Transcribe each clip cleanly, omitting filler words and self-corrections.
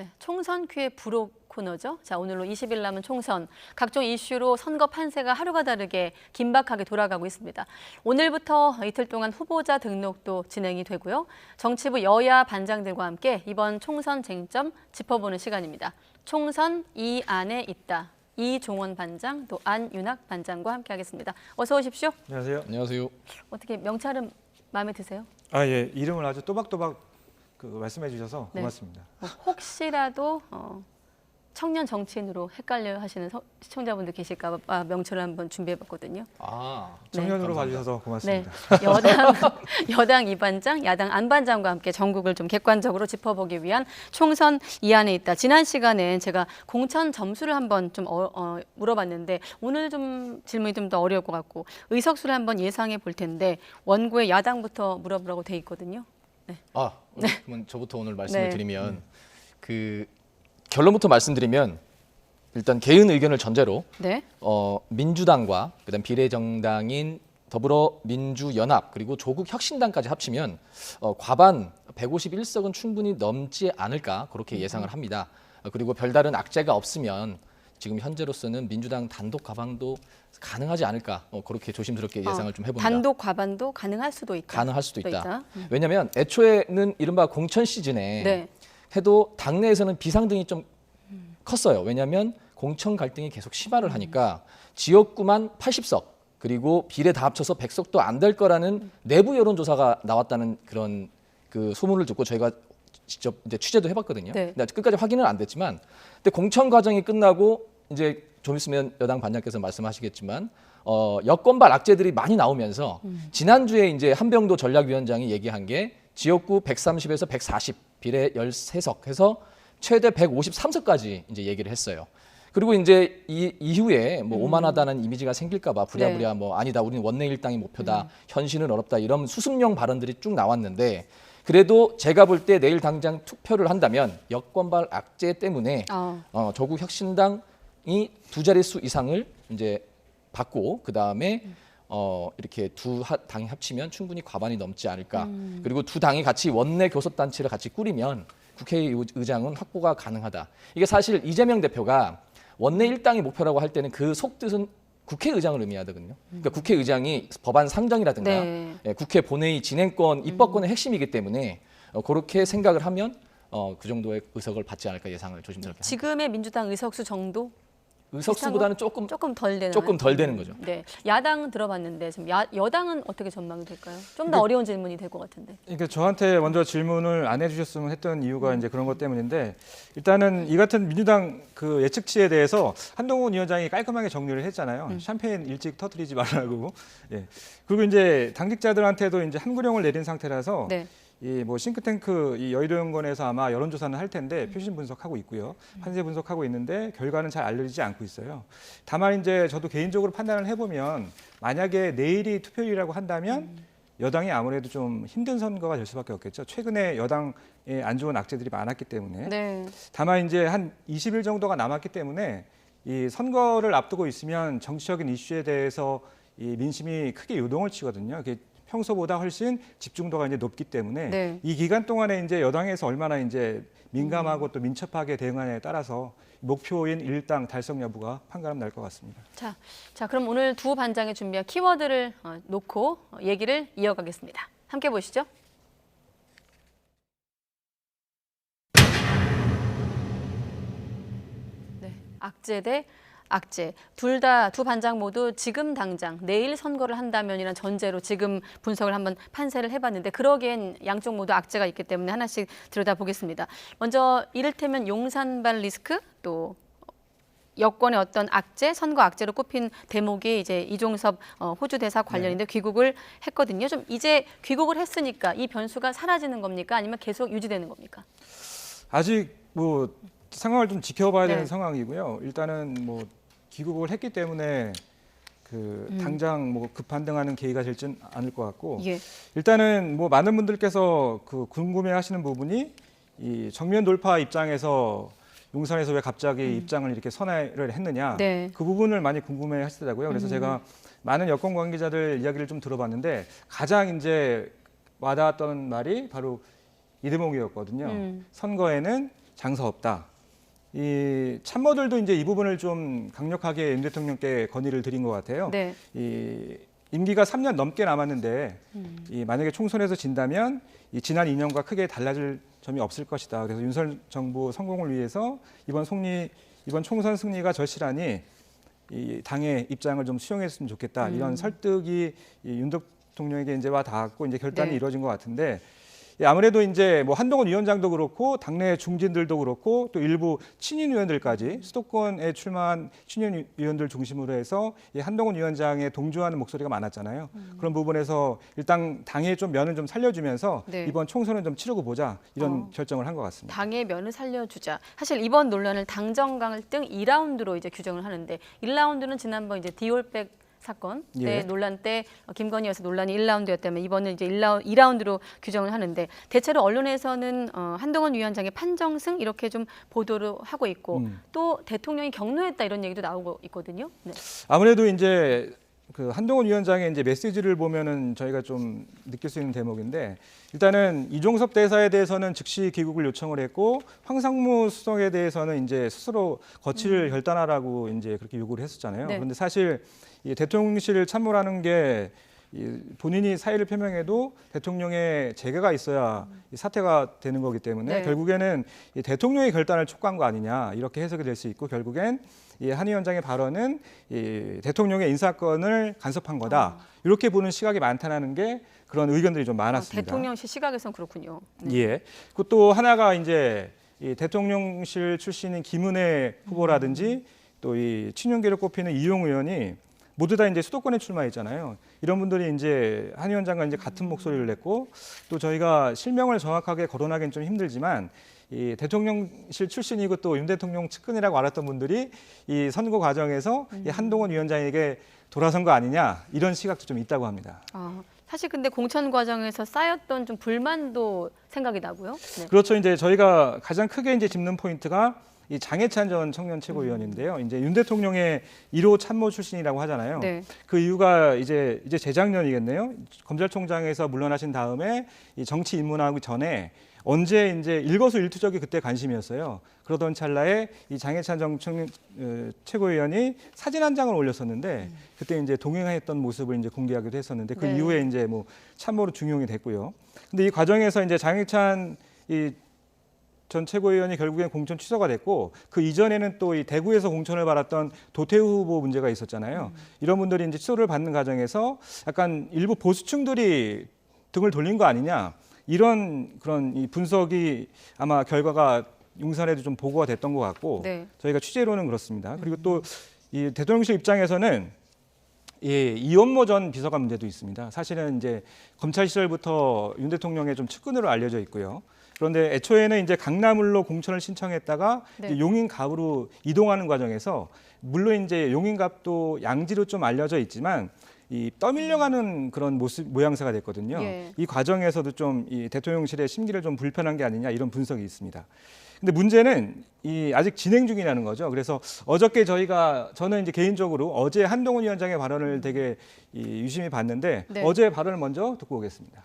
네, 총선 퀴의 부록 코너죠. 자, 오늘로 20일 남은 총선, 각종 이슈로 선거 판세가 하루가 다르게 긴박하게 돌아가고 있습니다. 오늘부터 이틀 동안 후보자 등록도 진행이 되고요. 정치부 여야 반장들과 함께 이번 총선 쟁점 짚어보는 시간입니다. 총선 이 안에 있다. 이종원 반장, 또 안윤학 반장과 함께하겠습니다. 어서 오십시오. 안녕하세요. 안녕하세요. 어떻게 명찰은 마음에 드세요? 아, 예. 이름을 아주 또박또박 말씀해 주셔서 고맙습니다. 혹시라도 청년 정치인으로 헷갈려 하시는 시청자분들 계실까 봐 명찰을 한번 준비해봤거든요. 청년으로 네. 봐주셔서 고맙습니다. 네, 여당 이 반장, 야당 안 반장과 함께 전국을 좀 객관적으로 짚어보기 위한 총선 이 안에 있다. 지난 시간엔 제가 공천 점수를 한번 좀 물어봤는데 오늘 좀 질문이 좀 더 어려울 것 같고 의석수를 한번 예상해 볼 텐데 원고에 야당부터 물어보라고 돼 있거든요. 네. 그러면 저부터 오늘 말씀을 네. 드리면 그 결론부터 말씀드리면 일단 개인 의견을 전제로 네. 민주당과 그다음 비례정당인 더불어민주연합 그리고 조국혁신당까지 합치면 과반 151석은 충분히 넘지 않을까 그렇게 예상을 합니다. 그리고 별다른 악재가 없으면 지금 현재로서는 민주당 단독 과반도 가능하지 않을까 그렇게 조심스럽게 예상을 좀 해봅니다. 단독 과반도 가능할 수도 있다. 가능할 수도 있다. 왜냐하면 애초에는 이른바 공천 시즌에 네. 해도 당내에서는 비상등이 좀 컸어요. 왜냐하면 공천 갈등이 계속 심화를 하니까 지역구만 80석 그리고 비례 다 합쳐서 100석도 안 될 거라는 내부 여론조사가 나왔다는 그런 그 소문을 듣고 저희가 직접 이제 취재도 해봤거든요. 네. 근데 끝까지 확인은 안 됐지만, 근데 공천 과정이 끝나고 이제 좀 있으면 여당 반장께서 말씀하시겠지만 여권발 악재들이 많이 나오면서 지난주에 이제 한병도 전략위원장이 얘기한 게 지역구 130에서 140 비례 13석 해서 최대 153석까지 이제 얘기를 했어요. 그리고 이제 이 이후에 뭐 오만하다는 이미지가 생길까봐 부랴부랴 뭐 아니다 우리는 원내 일당이 목표다 현실은 어렵다 이런 수습용 발언들이 쭉 나왔는데 그래도 제가 볼 때 내일 당장 투표를 한다면 여권발 악재 때문에 조국 혁신당이 두 자릿수 이상을 이제 받고 그 다음에 이렇게 두 당이 합치면 충분히 과반이 넘지 않을까. 그리고 두 당이 같이 원내 교섭단체를 같이 꾸리면 국회의장은 확보가 가능하다. 이게 사실 이재명 대표가 원내 일당이 목표라고 할 때는 그 속뜻은 국회의장을 의미하거든요. 그러니까 국회의장이 법안 상정이라든가 네. 국회 본회의 진행권, 입법권의 핵심이기 때문에 그렇게 생각을 하면 그 정도의 의석을 받지 않을까 예상을 조심스럽게 합니다. 지금의 민주당 의석수 정도? 의석수보다는 조금 덜 되는 조금 덜 되는 거죠. 네, 야당 들어봤는데 지금 여당은 어떻게 전망이 될까요? 좀 더 어려운 질문이 될 것 같은데. 그러니까 저한테 먼저 질문을 안 해주셨으면 했던 이유가 이제 그런 것 때문인데 일단은 이 같은 민주당 그 예측치에 대해서 한동훈 위원장이 깔끔하게 정리를 했잖아요. 샴페인 일찍 터뜨리지 말라고. 예. 그리고 이제 당직자들한테도 이제 한구령을 내린 상태라서. 네. 이 뭐 싱크탱크 이 여의도연구원에서 아마 여론조사는 할 텐데 표심 분석하고 있고요, 판세 분석하고 있는데 결과는 잘 알려지지 않고 있어요. 다만 이제 저도 개인적으로 판단을 해보면 만약에 내일이 투표일이라고 한다면 여당이 아무래도 좀 힘든 선거가 될 수밖에 없겠죠. 최근에 여당에 안 좋은 악재들이 많았기 때문에. 네. 다만 이제 한 20일 정도가 남았기 때문에 이 선거를 앞두고 있으면 정치적인 이슈에 대해서 이 민심이 크게 요동을 치거든요. 평소보다 훨씬 집중도가 이제 높기 때문에 네. 이 기간 동안에 이제 여당에서 얼마나 이제 민감하고 또 민첩하게 대응하냐에 따라서 목표인 일당 달성 여부가 판가름 날 것 같습니다. 자, 그럼 오늘 두 반장이 준비한 키워드를 놓고 얘기를 이어가겠습니다. 함께 보시죠. 네, 악재 대 악재. 두 반장 모두 지금 당장 내일 선거를 한다면이란 전제로 지금 분석을 한번 판세를 해봤는데 그러기엔 양쪽 모두 악재가 있기 때문에 하나씩 들여다보겠습니다. 먼저 이를테면 용산발 리스크 또 여권의 어떤 악재, 선거 악재로 꼽힌 대목이 이제 이종섭 호주 대사 관련인데 귀국을 했거든요. 좀 이제 귀국을 했으니까 이 변수가 사라지는 겁니까? 아니면 계속 유지되는 겁니까? 아직 뭐 상황을 좀 지켜봐야 되는 네. 상황이고요. 일단은 뭐 귀국을 했기 때문에 당장 뭐 급반등하는 계기가 되지는 않을 것 같고 예. 일단은 뭐 많은 분들께서 궁금해하시는 부분이 이 정면 돌파 입장에서 용산에서 왜 갑자기 입장을 이렇게 선회를 했느냐 네. 그 부분을 많이 궁금해하시더라고요. 그래서 제가 많은 여권 관계자들 이야기를 좀 들어봤는데 가장 이제 와닿았던 말이 바로 이 대목이었거든요. 선거에는 장사 없다. 이 참모들도 이제 이 부분을 좀 강력하게 윤 대통령께 건의를 드린 것 같아요. 네. 이 임기가 3년 넘게 남았는데 이 만약에 총선에서 진다면 이 지난 2년과 크게 달라질 점이 없을 것이다. 그래서 윤석열 정부 성공을 위해서 이번 총선 승리가 절실하니 이 당의 입장을 좀 수용했으면 좋겠다. 이런 설득이 윤 대통령에게 이제 와 닿았고 이제 결단이 네. 이루어진 것 같은데 아무래도 이제 뭐 한동훈 위원장도 그렇고 당내 중진들도 그렇고 또 일부 친윤 의원들까지 수도권에 출마한 친윤 의원들 중심으로 해서 이 한동훈 위원장에 동조하는 목소리가 많았잖아요. 그런 부분에서 일단 당의 좀 면을 좀 살려주면서 네. 이번 총선은 좀 치르고 보자 이런 결정을 한 것 같습니다. 당의 면을 살려주자. 사실 이번 논란을 당정 갈등 2라운드로 이제 규정을 하는데 1라운드는 지난번 이제 디올백 사건 때 예. 논란 때 김건희 여사 논란이 1라운드였다면 이번은 이제 2라운드로 규정을 하는데 대체로 언론에서는 한동훈 위원장의 판정승 이렇게 좀 보도를 하고 있고 또 대통령이 격노했다 이런 얘기도 나오고 있거든요. 네. 아무래도 이제 그 한동훈 위원장의 이제 메시지를 보면은 저희가 좀 느낄 수 있는 대목인데 일단은 이종섭 대사에 대해서는 즉시 귀국을 요청을 했고 황상무 수석에 대해서는 이제 스스로 거취를 결단하라고 이제 그렇게 요구를 했었잖아요. 네. 그런데 사실 이 대통령실 참모라는 게 본인이 사의를 표명해도 대통령의 재계가 있어야 이 사퇴가 되는 거기 때문에 네. 결국에는 이 대통령의 결단을 촉구한 거 아니냐 이렇게 해석이 될 수 있고 결국엔 이 한 위원장의 발언은 이 대통령의 인사권을 간섭한 거다 이렇게 보는 시각이 많다는 게 그런 의견들이 좀 많았습니다. 대통령실 시각에선 그렇군요. 네. 예. 그리고 또 하나가 이제 이 대통령실 출신인 김은혜 후보라든지 또 이 친윤계로 꼽히는 이용 의원이 모두 다 이제 수도권에 출마했잖아요. 이런 분들이 이제 한 위원장과 이제 같은 목소리를 냈고 또 저희가 실명을 정확하게 거론하기는 좀 힘들지만 이 대통령실 출신이고 또 윤 대통령 측근이라고 알았던 분들이 이 선거 과정에서 이 한동훈 위원장에게 돌아선 거 아니냐 이런 시각도 좀 있다고 합니다. 사실 근데 공천 과정에서 쌓였던 좀 불만도 생각이 나고요. 네. 그렇죠. 이제 저희가 가장 크게 이제 짚는 포인트가 이 장해찬 전 청년 최고위원인데요. 이제 윤 대통령의 1호 참모 출신이라고 하잖아요. 네. 그 이유가 이제 재작년이겠네요. 검찰총장에서 물러나신 다음에 이 정치 입문하기 전에 언제 이제 일거수일투족이 그때 관심이었어요. 그러던 찰나에 이 장해찬 전 청년 최고위원이 사진 한 장을 올렸었는데 그때 이제 동행했던 모습을 이제 공개하기도 했었는데 그 네. 이후에 이제 뭐 참모로 중용이 됐고요. 근데 이 과정에서 이제 장해찬 전 최고위원이 결국엔 공천 취소가 됐고 그 이전에는 또 이 대구에서 공천을 받았던 도태우 후보 문제가 있었잖아요. 이런 분들이 이제 취소를 받는 과정에서 약간 일부 보수층들이 등을 돌린 거 아니냐 이런 그런 이 분석이 아마 결과가 용산에도 좀 보고가 됐던 것 같고 네. 저희가 취재로는 그렇습니다. 그리고 또 이 대통령실 입장에서는 이원모 전 비서관 문제도 있습니다. 사실은 이제 검찰 시절부터 윤 대통령의 좀 측근으로 알려져 있고요. 그런데 애초에는 이제 강남을로 공천을 신청했다가 네. 이제 용인갑으로 이동하는 과정에서 물론 이제 용인갑도 양지로 좀 알려져 있지만 이 떠밀려가는 그런 모양새가 됐거든요. 예. 이 과정에서도 좀 이 대통령실의 심기를 좀 불편한 게 아니냐 이런 분석이 있습니다. 근데 문제는 이 아직 진행 중이라는 거죠. 그래서 어저께 저는 이제 개인적으로 어제 한동훈 위원장의 발언을 되게 유심히 봤는데 네. 어제 발언을 먼저 듣고 오겠습니다.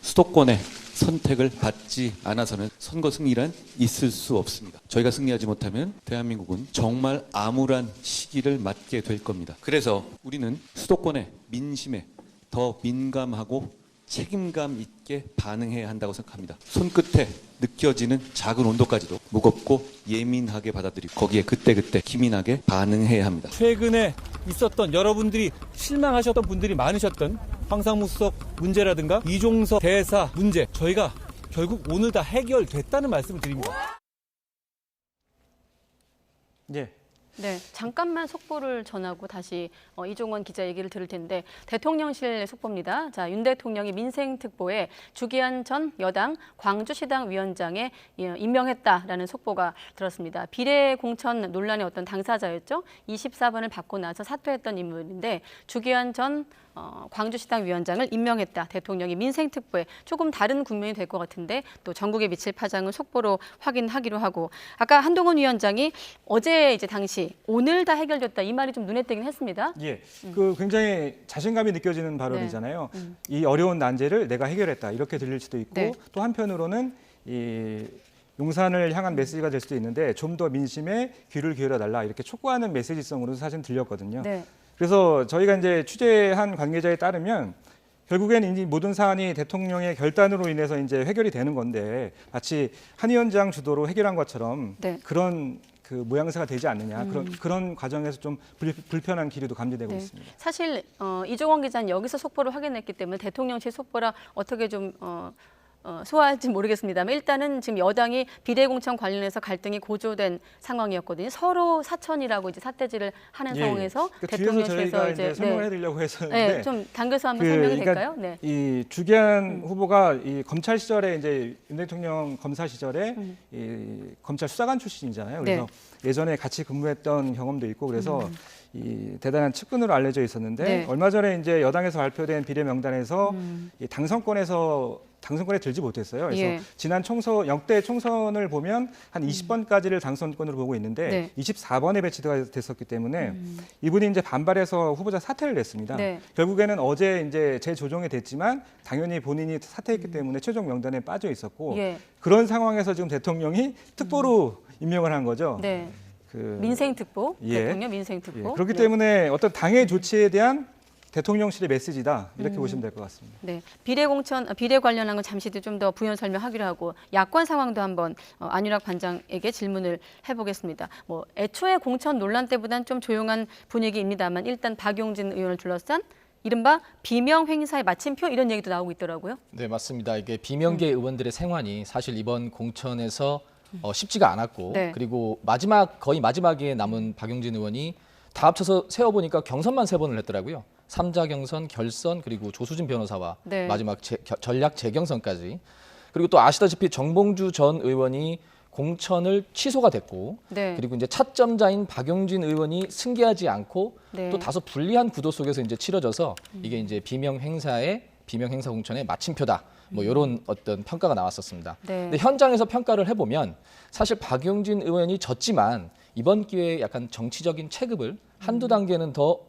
수도권의 선택을 받지 않아서는 선거 승리란 있을 수 없습니다. 저희가 승리하지 못하면 대한민국은 정말 암울한 시기를 맞게 될 겁니다. 그래서 우리는 수도권의 민심에 더 민감하고 책임감 있게 반응해야 한다고 생각합니다. 손끝에 느껴지는 작은 온도까지도 무겁고 예민하게 받아들이고 거기에 그때그때 기민하게 반응해야 합니다. 최근에 있었던 여러분들이 실망하셨던 분들이 많으셨던 황상무 수석 문제라든가 이종섭 대사 문제 저희가 결국 오늘 다 해결됐다는 말씀을 드립니다. 예. 네, 잠깐만 속보를 전하고 다시 이종원 기자 얘기를 들을 텐데 대통령실 속보입니다. 자, 윤 대통령이 민생특보에 주기한 전 여당 광주시당 위원장에 임명했다라는 속보가 들었습니다. 비례 공천 논란의 어떤 당사자였죠. 24번을 받고 나서 사퇴했던 인물인데 주기한 전 광주시당 위원장을 임명했다. 대통령이 민생특보에 조금 다른 국면이 될 것 같은데 또 전국에 미칠 파장은 속보로 확인하기로 하고 아까 한동훈 위원장이 어제 이제 당시 오늘 다 해결됐다 이 말이 좀 눈에 띄긴 했습니다. 예, 그 굉장히 자신감이 느껴지는 발언이잖아요. 이 어려운 난제를 내가 해결했다 이렇게 들릴 수도 있고 네. 또 한편으로는 이 용산을 향한 메시지가 될 수도 있는데 좀 더 민심에 귀를 기울여 달라 이렇게 촉구하는 메시지성으로 사실 들렸거든요. 네. 그래서 저희가 이제 취재한 관계자에 따르면 결국에는 이 모든 사안이 대통령의 결단으로 인해서 이제 해결이 되는 건데 마치 한 위원장 주도로 해결한 것처럼 네. 그런 그 모양새가 되지 않느냐 그런 과정에서 좀 불편한 기류도 감지되고 있습니다. 사실 이종원 기자는 여기서 속보를 확인했기 때문에 대통령실 속보라 어떻게 좀 소화할지 모르겠습니다만 일단은 지금 여당이 비대공천 관련해서 갈등이 고조된 상황이었거든요. 서로 사천이라고 이제 삿대질을 하는 상황에서 그 대통령실에서 뒤에서 저희가 이제 설명을 해드리려고 했었는데 네, 좀 당겨서 한번 설명이 될까요? 네. 이 주기한 후보가 이 검찰 시절에 이제 윤 대통령 검사 시절에 이 검찰 수사관 출신이잖아요. 그래서 예전에 같이 근무했던 경험도 있고 그래서 이 대단한 측근으로 알려져 있었는데 네. 얼마 전에 이제 여당에서 발표된 비례 명단에서 이 당선권에 들지 못했어요. 그래서 예. 지난 역대 총선을 보면 한 20번까지를 당선권으로 보고 있는데 네. 24번에 배치가 됐었기 때문에 이분이 이제 반발해서 후보자 사퇴를 냈습니다. 네. 결국에는 어제 이제 재조정이 됐지만 당연히 본인이 사퇴했기 때문에 최종 명단에 빠져 있었고 예. 그런 상황에서 지금 대통령이 특보로 임명을 한 거죠. 네. 그 민생특보, 예. 대통령 민생특보. 예, 그렇기 네. 때문에 어떤 당의 조치에 대한 대통령실의 메시지다 이렇게 보시면 될 것 같습니다. 네, 비례 관련한 건 잠시 뒤 좀 더 부연 설명하기로 하고 야권 상황도 한번 안유락 반장에게 질문을 해보겠습니다. 뭐 애초에 공천 논란 때보다는 좀 조용한 분위기입니다만 일단 박용진 의원을 둘러싼 이른바 비명 행사의 마침표 이런 얘기도 나오고 있더라고요. 네, 맞습니다. 이게 비명계 의원들의 생환이 사실 이번 공천에서 쉽지가 않았고 네. 그리고 거의 마지막에 남은 박용진 의원이 다 합쳐서 세어보니까 경선만 3번을 했더라고요. 3자 경선, 결선, 그리고 조수진 변호사와 네. 마지막 전략 재경선까지. 그리고 또 아시다시피 정봉주 전 의원이 공천을 취소가 됐고 네. 그리고 이제 차점자인 박용진 의원이 승계하지 않고 네. 또 다소 불리한 구도 속에서 이제 치러져서 이게 이제 비명 행사 공천의 마침표다. 뭐 이런 어떤 평가가 나왔었습니다. 네. 근데 현장에서 평가를 해보면 사실 박용진 의원이 졌지만 이번 기회에 약간 정치적인 체급을 한두 단계는 더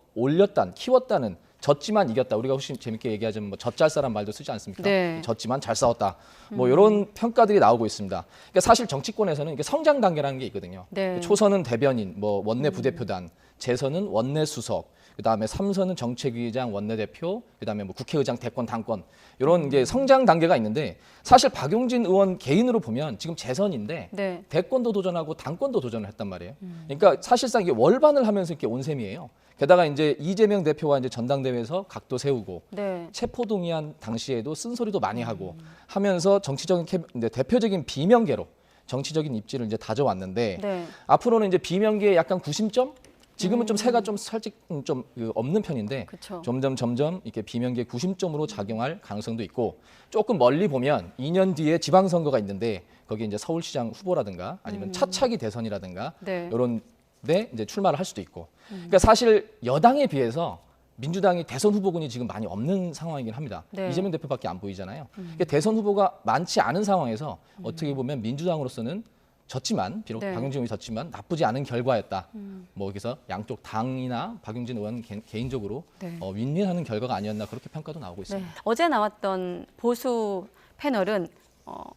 키웠다는 졌지만 이겼다. 우리가 훨씬 재밌게 얘기하자면 뭐 젖잘싸란 말도 쓰지 않습니까? 네. 졌지만 잘 싸웠다. 뭐 이런 평가들이 나오고 있습니다. 그러니까 사실 정치권에서는 이게 성장 단계라는 게 있거든요. 네. 초선은 대변인, 뭐 원내 부대표단, 재선은 원내 수석, 그다음에 3선은 정책위의장, 원내대표, 그다음에 뭐 국회의장, 대권, 당권 이런 이제 성장 단계가 있는데 사실 박용진 의원 개인으로 보면 지금 재선인데 네. 대권도 도전하고 당권도 도전을 했단 말이에요. 그러니까 사실상 이게 월반을 하면서 이렇게 온 셈이에요. 게다가 이제 이재명 대표와 이제 전당대회에서 각도 세우고 네. 체포동의안 당시에도 쓴소리도 많이 하고 하면서 대표적인 비명계로 정치적인 입지를 이제 다져왔는데 네. 앞으로는 이제 비명계의 약간 구심점 지금은 좀 새가 좀 살짝 좀 없는 편인데 그쵸. 점점 이렇게 비명계 구심점으로 작용할 가능성도 있고 조금 멀리 보면 2년 뒤에 지방선거가 있는데 거기에 이제 서울시장 후보라든가 아니면 차차기 대선이라든가 네. 이런 데 이제 출마를 할 수도 있고 그러니까 사실 여당에 비해서 민주당이 대선 후보군이 지금 많이 없는 상황이긴 합니다. 네. 이재명 대표밖에 안 보이잖아요. 그러니까 대선 후보가 많지 않은 상황에서 어떻게 보면 민주당으로서는 졌지만 비록 네. 박용진 의원이 졌지만 나쁘지 않은 결과였다. 뭐 여기서 양쪽 당이나 박용진 의원 개인적으로 네. 윈윈하는 결과가 아니었나 그렇게 평가도 나오고 네. 있습니다. 어제 나왔던 보수 패널은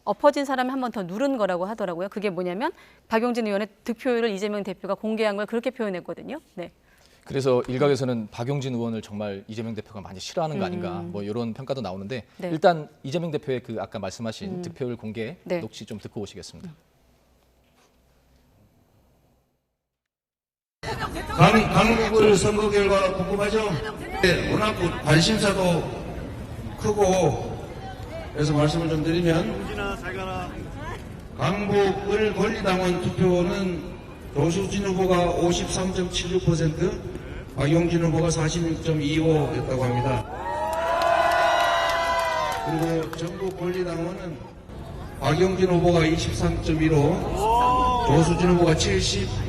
엎어진 사람이 한 번 더 누른 거라고 하더라고요. 그게 뭐냐면 박용진 의원의 득표율을 이재명 대표가 공개한 걸 그렇게 표현했거든요. 네. 그래서 일각에서는 박용진 의원을 정말 이재명 대표가 많이 싫어하는 거 아닌가 뭐 이런 평가도 나오는데 네. 일단 이재명 대표의 그 아까 말씀하신 득표율 공개 네. 녹취 좀 듣고 오시겠습니다. 강북을 선거 결과 궁금하죠? 네, 워낙 관심사도 크고 그래서 말씀을 좀 드리면 강북을 권리당원 투표는 조수진 후보가 53.76%, 박용진 후보가 46.25였다고 합니다. 그리고 전국 권리당원은 박용진 후보가 23.15, 조수진 후보가 76.81였습니다.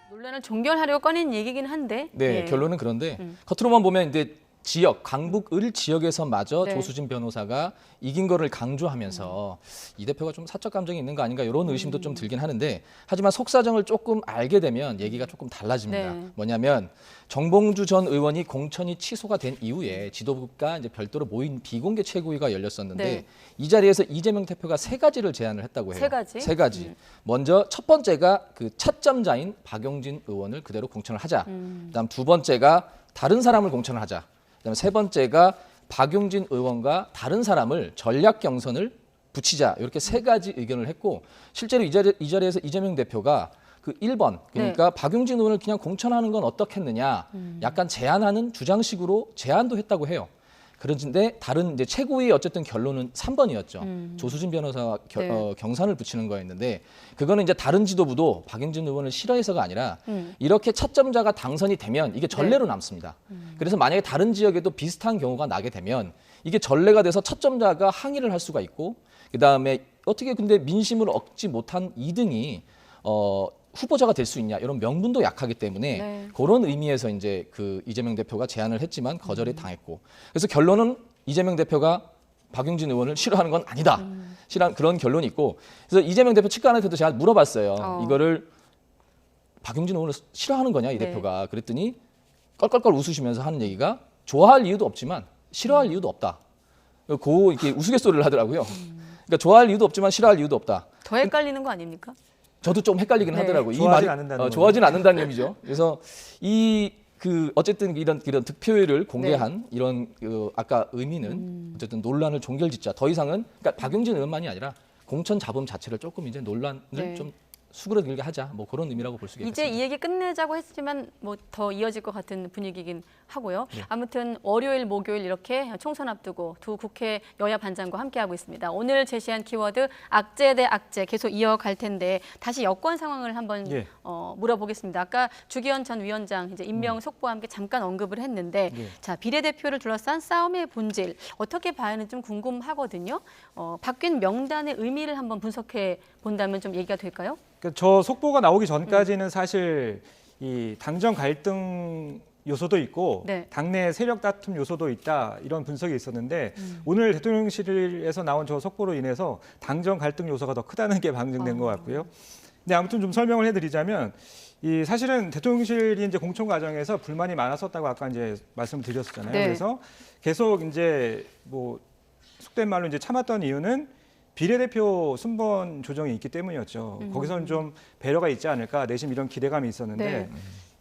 논란을 종결하려고 꺼낸 얘기긴 한데. 네, 예. 결론은 그런데 겉으로만 보면 이제 지역, 강북을 지역에서마저 네. 조수진 변호사가 이긴 거를 강조하면서 이 대표가 좀 사적 감정이 있는 거 아닌가 이런 의심도 좀 들긴 하는데 하지만 속사정을 조금 알게 되면 얘기가 조금 달라집니다. 네. 뭐냐면 정봉주 전 의원이 공천이 취소가 된 이후에 지도부가 이제 별도로 모인 비공개 최고위가 열렸었는데 네. 이 자리에서 이재명 대표가 세 가지를 제안을 했다고 해요. 세 가지? 세 가지. 먼저 첫 번째가 그 차점자인 박용진 의원을 그대로 공천을 하자. 그다음 두 번째가 다른 사람을 공천을 하자. 그다음에 세 번째가 박용진 의원과 다른 사람을 전략 경선을 붙이자. 이렇게 세 가지 의견을 했고 실제로 이 자리에서 이재명 대표가 그 1번 그러니까 박용진 의원을 그냥 공천하는 건 어떻겠느냐. 약간 제안하는 주장식으로 제안도 했다고 해요. 그런데 다른 이제 최고위 어쨌든 결론은 3번이었죠. 조수진 변호사가 네. 경선을 붙이는 거였는데 그거는 이제 다른 지도부도 박용진 의원을 싫어해서가 아니라 이렇게 차점자가 당선이 되면 이게 전례로 남습니다. 그래서 만약에 다른 지역에도 비슷한 경우가 나게 되면 이게 전례가 돼서 차점자가 항의를 할 수가 있고 그다음에 어떻게 근데 민심을 얻지 못한 2등이 후보자가 될 수 있냐 이런 명분도 약하기 때문에 네. 그런 의미에서 이제 그 이재명 대표가 제안을 했지만 거절이 당했고 그래서 결론은 이재명 대표가 박용진 의원을 싫어하는 건 아니다. 싫어하는 그런 결론이 있고 그래서 이재명 대표 측근한테도 제가 물어봤어요. 이거를 박용진 의원을 싫어하는 거냐 이 네. 대표가 그랬더니 껄껄껄 웃으시면서 하는 얘기가 좋아할 이유도 없지만 싫어할 이유도 없다. 고 이렇게 우스갯소리를 하더라고요. 그러니까 좋아할 이유도 없지만 싫어할 이유도 없다. 더 헷갈리는 거 아닙니까? 저도 좀 헷갈리긴 네. 하더라고요. 좋아하진 않는다는 좋아하진 않는다는 얘기죠. 그래서 그 어쨌든 이런 득표율을 공개한 이런 아까 의미는 어쨌든 논란을 종결짓자. 더 이상은 그러니까 박용진 의원만이 아니라 공천 잡음 자체를 조금 이제 논란을 네. 좀 수그러들게 하자. 뭐 그런 의미라고 볼 수 있겠습니다. 이제 이 얘기 끝내자고 했지만 뭐 더 이어질 것 같은 분위기긴 하고요. 네. 아무튼 월요일, 목요일 이렇게 총선 앞두고 두 국회 여야 반장과 함께하고 있습니다. 오늘 제시한 키워드 악재 대 악재 계속 이어갈 텐데 다시 여권 상황을 한번 예. 물어보겠습니다. 아까 주기현 전 위원장 이제 임명 속보와 함께 잠깐 언급을 했는데 예. 자 비례대표를 둘러싼 싸움의 본질 어떻게 봐야 하는지 좀 궁금하거든요. 바뀐 명단의 의미를 한번 분석해 본다면 좀 얘기가 될까요? 그러니까 저 속보가 나오기 전까지는 사실 이 당정 갈등 요소도 있고 네. 당내 세력 다툼 요소도 있다 이런 분석이 있었는데 오늘 대통령실에서 나온 저 속보로 인해서 당정 갈등 요소가 더 크다는 게 방증된 것 같고요. 근데 아무튼 좀 설명을 해드리자면 이 사실은 대통령실이 이제 공천 과정에서 불만이 많았었다고 아까 이제 말씀을 드렸었잖아요. 네. 그래서 계속 이제 뭐 속된 말로 이제 참았던 이유는 비례대표 순번 조정이 있기 때문이었죠. 거기서는 좀 배려가 있지 않을까 내심 이런 기대감이 있었는데 네.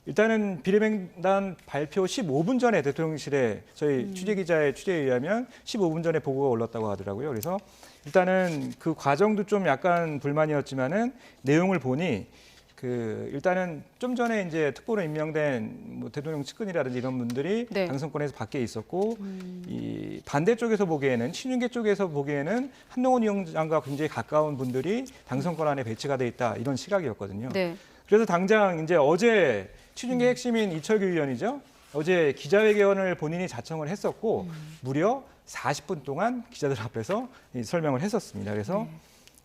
일단은 비례명단 발표 15분 전에 대통령실에 저희 취재기자의 취재에 의하면 15분 전에 보고가 올랐다고 하더라고요. 그래서 일단은 그 과정도 좀 약간 불만이었지만은 내용을 보니 그 일단은 좀 전에 이제 특보로 임명된 뭐 대통령 측근이라든지 이런 분들이 네. 당선권에서 밖에 있었고 이 반대 쪽에서 보기에는 친윤계 쪽에서 보기에는 한동훈 위원장과 굉장히 가까운 분들이 당선권 안에 배치가 돼 있다 이런 시각이었거든요. 네. 그래서 당장 이제 어제 취준계 핵심인 이철규 의원이죠. 어제 기자회견을 본인이 자청을 했었고 무려 40분 동안 기자들 앞에서 이 설명을 했었습니다. 그래서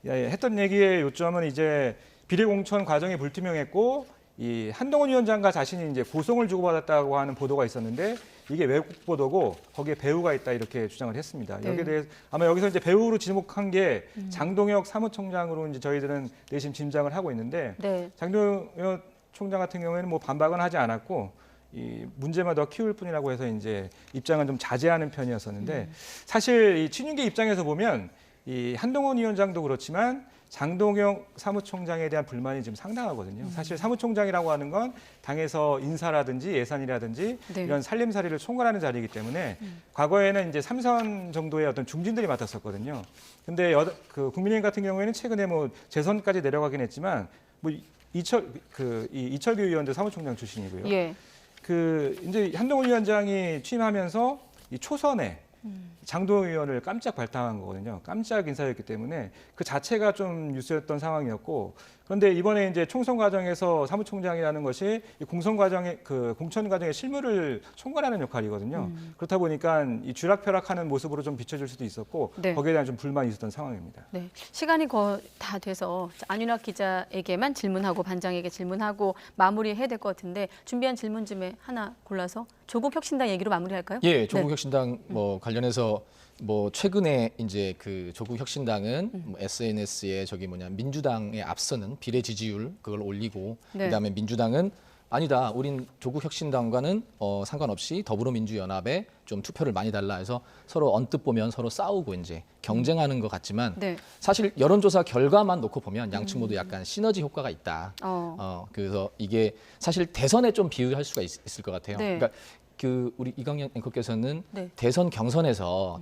했던 얘기의 요점은 이제 비례공천 과정이 불투명했고 이 한동훈 위원장과 자신이 이제 고성을 주고받았다고 하는 보도가 있었는데 이게 외국 보도고 거기에 배우가 있다 이렇게 주장을 했습니다. 네. 여기에 대해서 아마 여기서 이제 배우로 지목한 게 장동혁 사무총장으로 이제 저희들은 내심 짐작을 하고 있는데 네. 장동혁 총장 같은 경우에는 뭐 반박은 하지 않았고 이 문제만 더 키울 뿐이라고 해서 이제 입장은 좀 자제하는 편이었었는데 사실 이 친윤계 입장에서 보면 이 한동훈 위원장도 그렇지만 장동혁 사무총장에 대한 불만이 지금 상당하거든요. 사실 사무총장이라고 하는 건 당에서 인사라든지 예산이라든지 네. 이런 살림살이를 총괄하는 자리이기 때문에 과거에는 이제 3선 정도의 어떤 중진들이 맡았었거든요. 근데 그 국민의힘 같은 경우에는 최근에 뭐 재선까지 내려가긴 했지만 뭐 이철규 의원도 사무총장 출신이고요. 예. 그 이제 한동훈 위원장이 취임하면서 이 초선에 장동영 의원을 깜짝 발탁한 거거든요. 깜짝 인사였기 때문에 그 자체가 좀 뉴스였던 상황이었고, 그런데 이번에 이제 총선 과정에서 사무총장이라는 것이 이 공천 과정의 실무를 총괄하는 역할이거든요. 그렇다 보니까 이 쥐락펴락하는 모습으로 좀 비춰질 수도 있었고, 네. 거기에 대한 좀 불만이 있었던 상황입니다. 네, 시간이 거의 다 돼서 안윤학 기자에게만 질문하고 반장에게 질문하고 마무리해야 될 것 같은데 준비한 질문 중에 하나 골라서 조국 혁신당 얘기로 마무리할까요? 예, 조국 네. 혁신당 뭐 관련해서 뭐 최근에 이제 그 조국 혁신당은 뭐 SNS에 민주당에 앞서는 비례 지지율 그걸 올리고 네. 그다음에 민주당은 아니다. 우린 조국 혁신당과는 상관없이 더불어민주연합에 좀 투표를 많이 달라 해서 서로 언뜻 보면 서로 싸우고 이제 경쟁하는 것 같지만 네. 사실 여론조사 결과만 놓고 보면 양측 모두 약간 시너지 효과가 있다. 어. 그래서 이게 사실 대선에 좀 비유할 수가 있을 것 같아요. 네. 그러니까 그 우리 이강연 앵커께서는 네. 대선 경선에서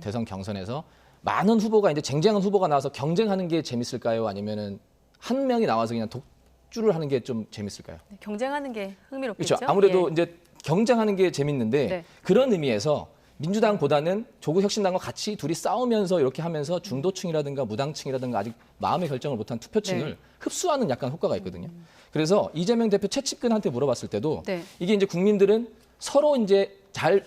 많은 후보가 이제 쟁쟁한 후보가 나와서 경쟁하는 게 재밌을까요? 아니면은 한 명이 나와서 그냥 독주를 하는 게 좀 재밌을까요? 네, 경쟁하는 게 흥미롭겠죠. 그렇죠. 아무래도 예. 이제 경쟁하는 게 재밌는데 네. 그런 의미에서 민주당보다는 조국 혁신당과 같이 둘이 싸우면서 이렇게 하면서 중도층이라든가 무당층이라든가 아직 마음의 결정을 못한 투표층을 네. 흡수하는 약간 효과가 있거든요. 그래서 이재명 대표 최측근한테 물어봤을 때도 네. 이게 이제 국민들은 서로 이제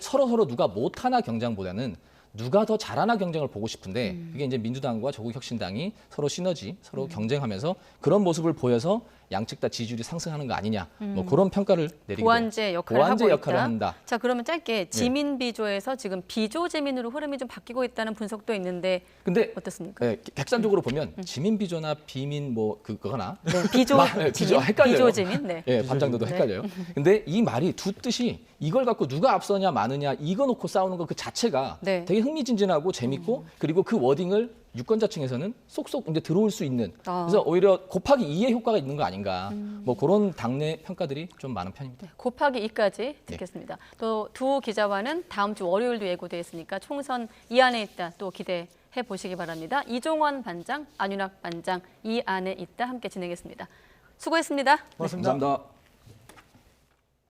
서로 누가 못하나 경쟁보다는 누가 더 잘하나 경쟁을 보고 싶은데 그게 이제 민주당과 조국 혁신당이 서로 시너지, 서로 경쟁하면서 그런 모습을 보여서 양측 다 지지율이 상승하는 거 아니냐, 뭐 그런 평가를 내리고 보완제 역할을 하고 역할을 있다. 한다. 자, 그러면 짧게 지민 비조에서 지금 비조 재민으로 흐름이 좀 바뀌고 있다는 분석도 있는데 근데 어떻습니까? 예, 객관적으로 보면 지민 비조나 비민 뭐 그거나 네, 비조 비조 재민, 헷갈려요. 비조 재민. 네. 예, 반장도도 헷갈려요. 근데 이 말이 두 뜻이 이걸 갖고 누가 앞서냐 마느냐 이거 놓고 싸우는 거 그 자체가 네. 되게 흥미진진하고 재밌고 그리고 그 워딩을 유권자층에서는 쏙쏙 이제 들어올 수 있는 그래서 오히려 곱하기 2의 효과가 있는 거 아닌가 뭐 그런 당내 평가들이 좀 많은 편입니다. 곱하기 2까지 듣겠습니다. 또 두 기자와는 다음 주 월요일도 예고돼 있으니까 총선 이 안에 있다 또 기대해 보시기 바랍니다. 이종원 반장, 안윤학 반장 이 안에 있다 함께 진행했습니다. 수고했습니다. 고맙습니다. 감사합니다.